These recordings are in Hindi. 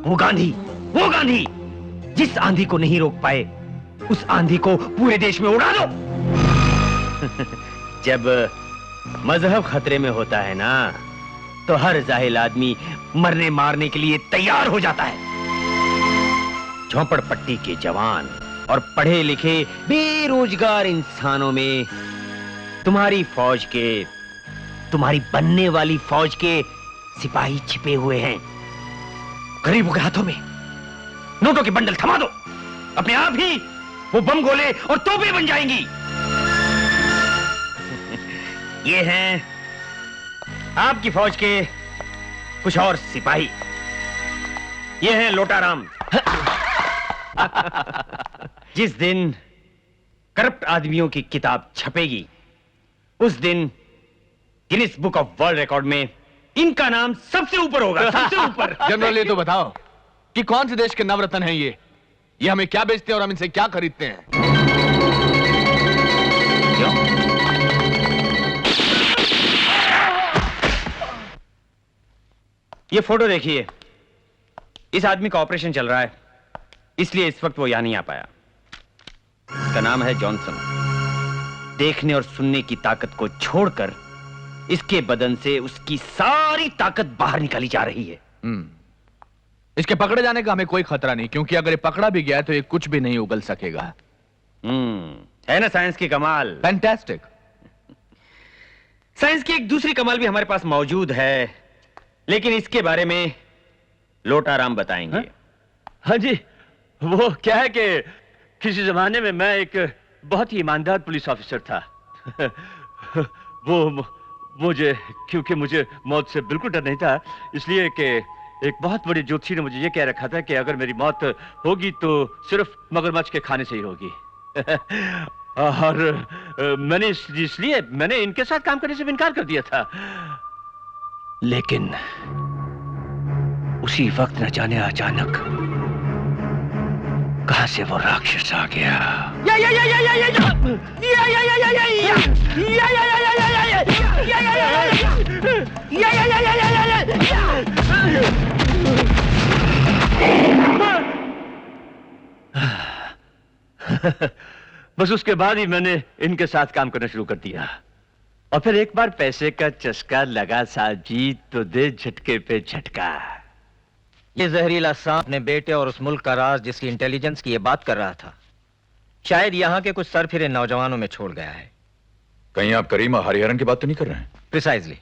वो गांधी जिस आंधी को नहीं रोक पाए, उस आंधी को पूरे देश में उड़ा दो। जब मजहब खतरे में होता है ना, तो हर जाहिल आदमी मरने मारने के लिए तैयार हो जाता है। झोंपड़पट्टी के जवान और पढ़े लिखे बेरोजगार इंसानों में तुम्हारी फौज के, तुम्हारी बनने वाली फौज के सिपाही छिपे हुए हैं। गरीबों के हाथों में नोटों के बंडल थमा दो, अपने आप ही वो बम गोले और तोपें बन जाएंगी। ये हैं आपकी फौज के कुछ और सिपाही। ये हैं लोटाराम। जिस दिन करप्ट आदमियों की किताब छपेगी, उस दिन Guinness book of world record में इनका नाम सबसे ऊपर होगा, सबसे ऊपर। जनरल, ये तो बताओ कि कौन से देश के नवरत्न हैं ये हमें क्या बेचते हैं और हम इनसे क्या खरीदते हैं? क्यों? ये फोटो देखिए, इस आदमी का ऑपरेशन चल रहा है, इसलिए इस वक्त वो यहां नहीं आ पाया। इसका नाम है जॉनसन। देखने और सुनने की ताकत को छोड़कर इसके बदन से उसकी सारी ताकत बाहर निकाली जा रही है। इसके पकड़े जाने का हमें कोई खतरा नहीं, क्योंकि अगर ये पकड़ा भी गया तो ये कुछ भी नहीं उगल सकेगा। है ना साइंस की कमाल? फैंटास्टिक। साइंस की एक दूसरी कमाल भी हमारे पास मौजूद है, लेकिन इसके बारे में लोटाराम बताएंगे। हाँ जी, वो क्या है कि किसी जमाने में मैं एक बहुत ही ईमानदार पुलिस ऑफिसर था। क्योंकि मुझे मौत से बिल्कुल डर नहीं था, इसलिए कि एक बहुत बड़ी ज्योतिषी ने मुझे ये कह रखा था कि अगर मेरी मौत होगी तो सिर्फ मगरमच्छ के खाने से ही होगी। और इसलिए मैंने इनके साथ काम करने से इनकार कर दिया था। लेकिन उसी वक्त न जाने अचानक कहां से वो राक्षस आ गया। बस उसके बाद ही मैंने इनके साथ काम करना शुरू कर दिया, और फिर एक बार पैसे का चस्का लगा साहब जी, तो दे झटके पे झटका। ये जहरीला सांप अपने बेटे और उस मुल्क का राज जिसकी इंटेलिजेंस की ये बात कर रहा था, शायद यहाँ के कुछ सरफिरे नौजवानों में छोड़ गया है। कहीं आप करीम और हरिहरन की बात तो नहीं कर रहे हैं? प्रिसाइजली।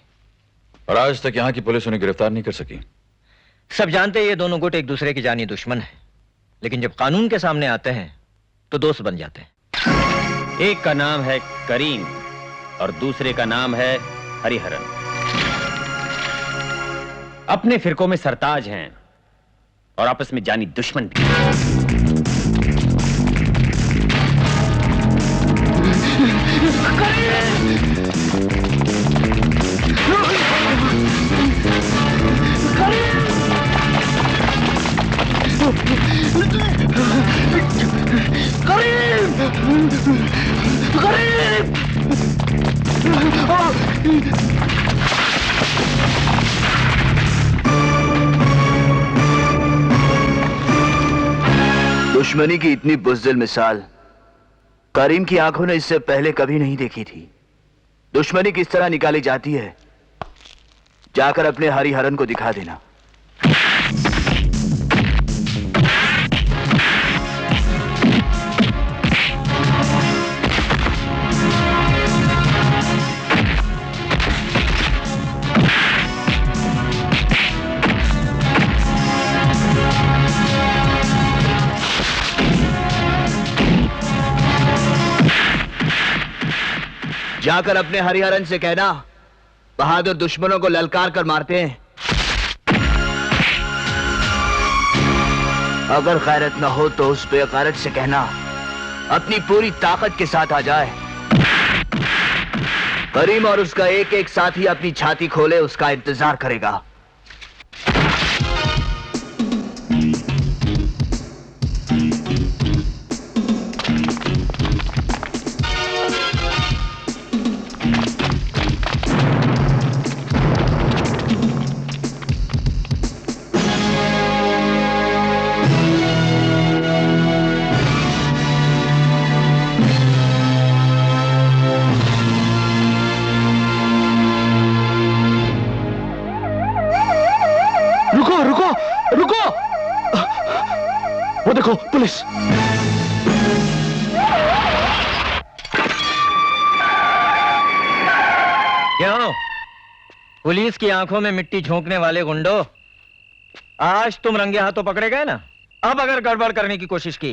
और आज तक यहाँ की पुलिस उन्हें गिरफ्तार नहीं कर सकी। सब जानते हैं ये दोनों गुट एक दूसरे की जानी दुश्मन है, लेकिन जब कानून के सामने आते हैं तो दोस्त बन जाते हैं। एक का नाम है करीम और दूसरे का नाम है हरिहरन। अपने फिरकों में सरताज हैं और आपस में जानी दुश्मन भी। दुश्मनी की इतनी बुज़दिल मिसाल करीम की आंखों ने इससे पहले कभी नहीं देखी थी। दुश्मनी किस तरह निकाली जाती है, जाकर अपने हरिहरन को दिखा देना। जाकर अपने हरिहरन से कहना, बहादुर दुश्मनों को ललकार कर मारते हैं। अगर गैरत न हो तो उस बेगैरत से कहना अपनी पूरी ताकत के साथ आ जाए। करीम और उसका एक एक साथी अपनी छाती खोले, उसका इंतजार करेगा। रुको! वो देखो, पुलिस! क्यों? पुलिस की आंखों में मिट्टी झोंकने वाले गुंडो, आज तुम रंगे हाथों पकड़े गए ना। अब अगर गड़बड़ करने की कोशिश की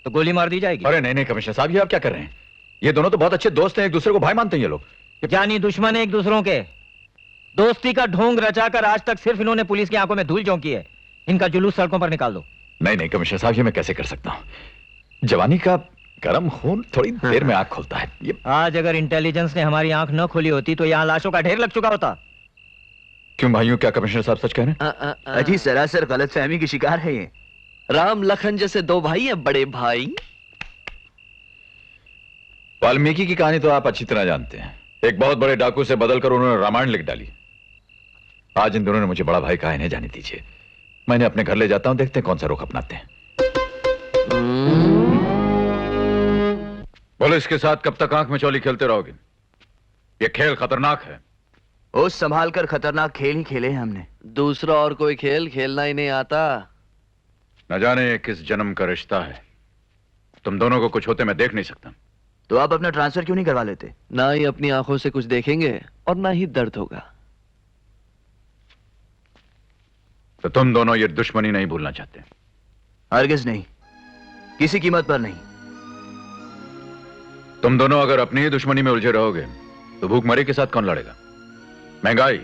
तो गोली मार दी जाएगी। अरे नहीं नहीं कमिश्नर साहब, ये आप क्या कर रहे हैं? ये दोनों तो बहुत अच्छे दोस्त हैं, एक दूसरे को भाई मानते हैं ये लोग। जानी दुश्मन है एक दूसरों के। दोस्ती का ढोंग रचाकर आज तक सिर्फ इन्होंने पुलिस की आंखों में धूल झोंकी है। इनका जुलूस सड़कों पर निकाल दो। नहीं नहीं कमिश्नर साहब, ये मैं कैसे कर सकता हूँ? जवानी का गर्म खून थोड़ी देर में आंख खोलता है। ये आज अगर इंटेलिजेंस ने हमारी आंख न खोली होती तो यहाँ लाशों का ढेर लग चुका होता। क्यों भाइयों, क्या कमिश्नर साहब सच कह रहे हैं? अजी सरासर गलतफहमी की शिकार है ये। राम लखन जैसे दो भाई हैं बड़े भाई। वाल्मीकि की कहानी तो आप अच्छी तरह जानते हैं। एक बहुत बड़े डाकू से बदलकर उन्होंने रामायण लिख डाली। आज इन दोनों ने मुझे बड़ा भाई कहा, इन्हें जाने दीजिए। मैंने अपने घर ले जाता हूं, देखते हैं कौन सा रुख अपनाते हैं। पुलिस के साथ कब तक आंख में चौली खेलते रहोगे? ये खेल खतरनाक है। होश संभाल कर खतरनाक खेल ही खेले हैं हमने। दूसरा और कोई खेल खेलना ही नहीं आता। न जाने ये किस जन्म का रिश्ता है। तुम दोनों को कुछ होते मैं देख नहीं सकता। तो आप अपना ट्रांसफर क्यों नहीं करवा लेते? ना ही अपनी आंखों से कुछ देखेंगे और ना ही दर्द होगा। तो तुम दोनों ये दुश्मनी नहीं भूलना चाहते? हरगिज नहीं, किसी कीमत पर नहीं। तुम दोनों अगर अपनी ही दुश्मनी में उलझे रहोगे तो भूखमरी के साथ कौन लड़ेगा? महंगाई,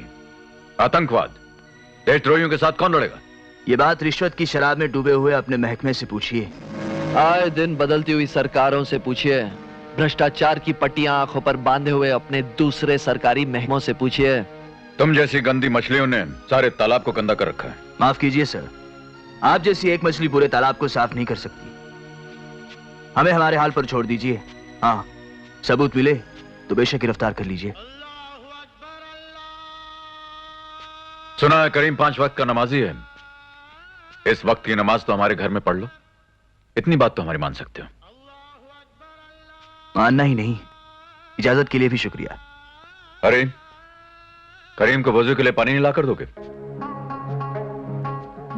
आतंकवाद, देशद्रोहियों के साथ कौन लड़ेगा? ये बात रिश्वत की शराब में डूबे हुए अपने महकमे से पूछिए। आए दिन बदलती हुई सरकारों से पूछिए। भ्रष्टाचार की पट्टियां आंखों पर बांधे हुए अपने दूसरे सरकारी महकमों से पूछिए। तुम जैसी गंदी मछलियों ने सारे तालाब को गंदा कर रखा है। माफ कीजिए सर, आप जैसी एक मछली पूरे तालाब को साफ नहीं कर सकती। हमें हमारे हाल पर छोड़ दीजिए। हाँ, सबूत मिले तो बेशक गिरफ्तार कर लीजिए। सुना है करीम 5 वक्त का नमाजी है। इस वक्त की नमाज तो हमारे घर में पढ़ लो। इतनी बात तो हमारी मान सकते हो। मानना ही नहीं, इजाजत के लिए भी शुक्रिया। अरे करीम को वजू के लिए पानी नहीं लाकर दोगे?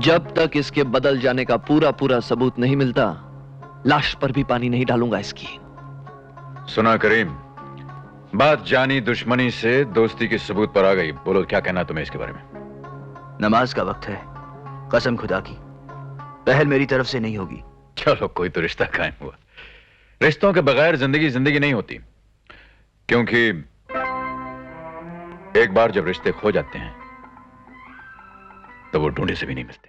जब तक इसके बदल जाने का पूरा पूरा सबूत नहीं मिलता, लाश पर भी पानी नहीं डालूंगा इसकी। सुना करीम, बात जानी दुश्मनी से दोस्ती के सबूत पर आ गई। बोलो क्या कहना तुम्हें इसके बारे में? नमाज का वक्त है, कसम खुदा की पहल मेरी तरफ से नहीं होगी। चलो कोई तो रिश्ता कायम हुआ। रिश्तों के बगैर जिंदगी जिंदगी नहीं होती, क्योंकि एक बार जब रिश्ते खो जाते हैं तो वो ढूंढे से भी नहीं मिलते।